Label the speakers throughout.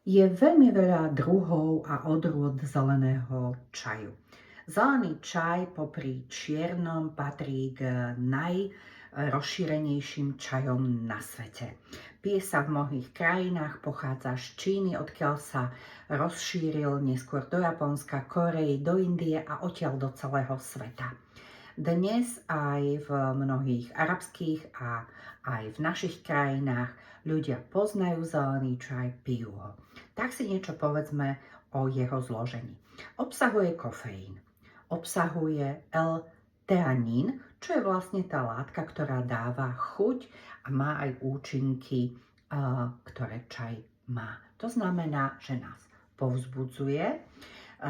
Speaker 1: Je veľmi veľa druhov a odrôd zeleného čaju. Zelený čaj popri čiernom patrí k najrozšírenejším čajom na svete. Pije sa v mnohých krajinách, pochádza z Číny, odkiaľ sa rozšíril neskôr do Japonska, Korei, do Indie a odtiaľ do celého sveta. Dnes aj v mnohých arabských a aj v našich krajinách ľudia poznajú zelený čaj, pijú ho. Tak si niečo povedzme o jeho zložení. Obsahuje kofeín, obsahuje L-teanín, čo je vlastne tá látka, ktorá dáva chuť a má aj účinky, ktoré čaj má. To znamená, že nás povzbudzuje,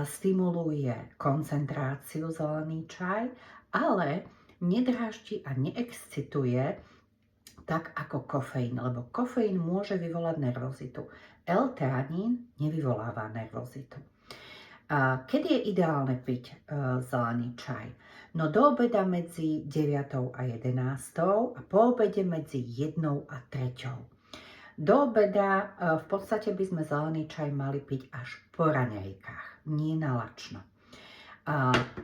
Speaker 1: stimuluje koncentráciu zelený čaj, ale nedráždi a neexcituje tak ako kofeín, lebo kofeín môže vyvolať nervozitu. L-teanín nevyvoláva nervozitu. Kedy je ideálne piť zelený čaj? No do obeda medzi 9 a 11 a po obede medzi 1 a 3. Do obeda v podstate by sme zelený čaj mali piť až po raňajkách, nie na lačno.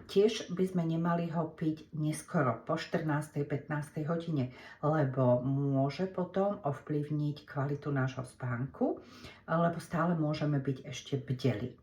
Speaker 1: Tiež by sme nemali ho piť neskoro po 14. 15. hodine, lebo môže potom ovplyvniť kvalitu nášho spánku, lebo stále môžeme byť ešte bdeli.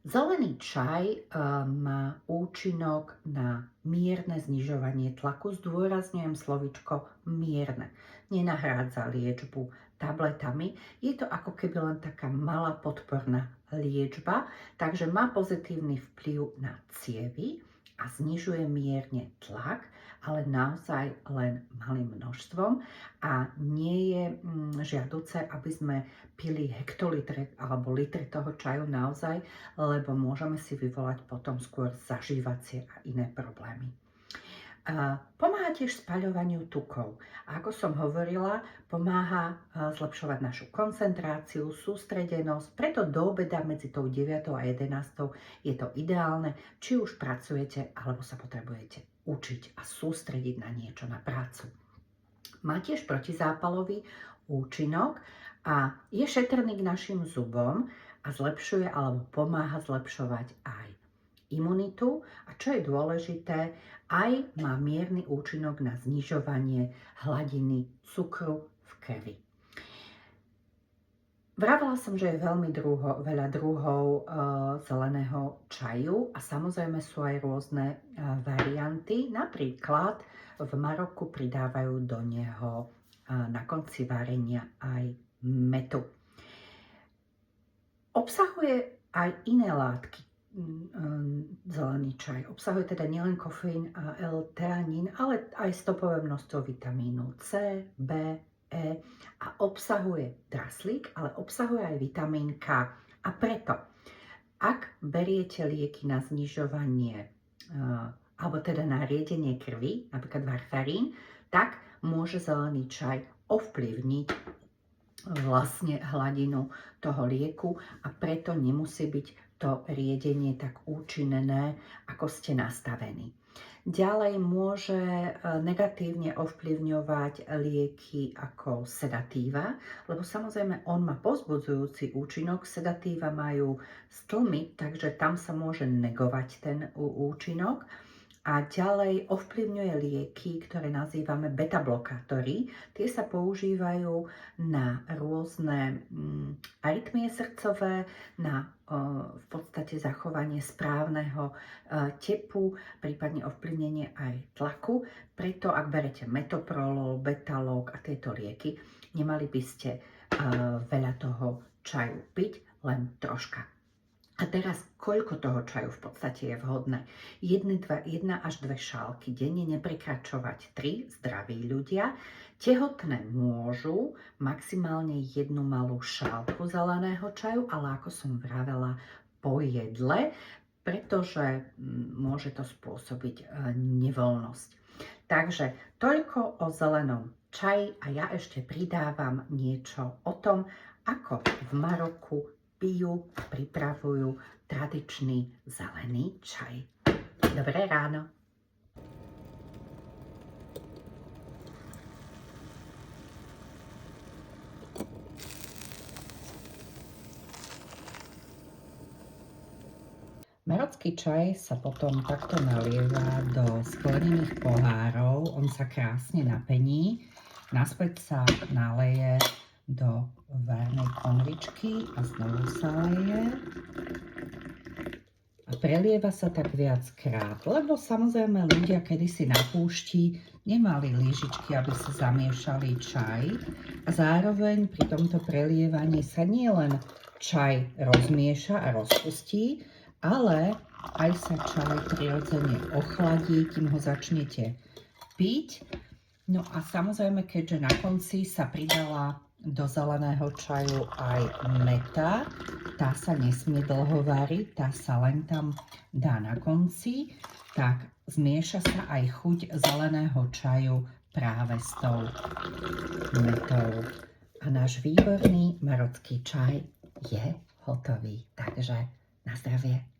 Speaker 1: Zelený čaj má účinok na mierne znižovanie tlaku, zdôrazňujem slovíčko mierne. Nenahrádza liečbu tabletami, je to ako keby len taká malá podporná liečba, takže má pozitívny vplyv na cievy a znižuje mierne tlak, ale naozaj len malým množstvom a nie je žiaduce, aby sme pili hektolitre alebo litre toho čaju naozaj, lebo môžeme si vyvolať potom skôr zažívacie a iné problémy. Pomáha tiež spaľovaniu tukov. A ako som hovorila, pomáha zlepšovať našu koncentráciu, sústredenosť, preto do obeda medzi tou 9 a 11 je to ideálne, či už pracujete, alebo sa potrebujete učiť a sústrediť na niečo, na prácu. Má tiež protizápalový účinok a je šetrný k našim zubom a zlepšuje alebo pomáha zlepšovať aj imunitu a čo je dôležité, aj má mierny účinok na znižovanie hladiny cukru v krvi. Vravela som, že je veľmi veľa druhov zeleného čaju a samozrejme sú aj rôzne varianty. Napríklad v Maroku pridávajú do neho na konci varenia aj metu. Obsahuje aj iné látky. Zelený čaj obsahuje teda nielen kofeín a L-teanín, ale aj stopové množstvo vitamínu C, B, E a obsahuje draslík, ale obsahuje aj vitamín K. A preto, ak beriete lieky na znižovanie alebo teda na riedenie krvi, napríklad varfarín, tak môže zelený čaj ovplyvniť vlastne hladinu toho lieku a preto nemusí byť to riedenie tak účinné, ako ste nastavení. Ďalej môže negatívne ovplyvňovať lieky ako sedatíva, lebo samozrejme on má povzbudzujúci účinok. Sedatíva majú stlmy, takže tam sa môže negovať ten účinok. A ďalej ovplyvňuje lieky, ktoré nazývame beta-blokátory. Tie sa používajú na rôzne arytmie srdcové, na v podstate zachovanie správneho tepu, prípadne ovplyvnenie aj tlaku. Preto ak berete metoprolol, betalog a tieto lieky, nemali by ste veľa toho čaju piť, len troška. A teraz, koľko toho čaju v podstate je vhodné? 1 až 2 šálky denne, neprekračovať 3, zdraví ľudia. Tehotné môžu maximálne 1 malú šálku zeleného čaju, ale ako som vravela, po jedle, pretože môže to spôsobiť nevoľnosť. Takže toľko o zelenom čaji a ja ešte pridávam niečo o tom, ako v Maroku pijú a pripravujú tradičný zelený čaj. Dobré ráno. Marocký čaj sa potom takto nalieva do sklenených pohárov, on sa krásne napení, naspäť sa naleje do várnej konvičky a znovu sa leje. A prelieva sa tak viackrát, lebo samozrejme ľudia kedysi na púšti nemali lyžičky, aby si zamiešali čaj a zároveň pri tomto prelievaní sa nielen čaj rozmieša a rozpustí, ale aj sa čaj prirodzene ochladí, kým ho začnete piť. No a samozrejme, keďže na konci sa pridala do zeleného čaju aj mäta, tá sa nesmie dlho variť, tá sa len tam dá na konci, tak zmieša sa aj chuť zeleného čaju práve s tou mätou. A náš výborný marocký čaj je hotový. Takže na zdravie.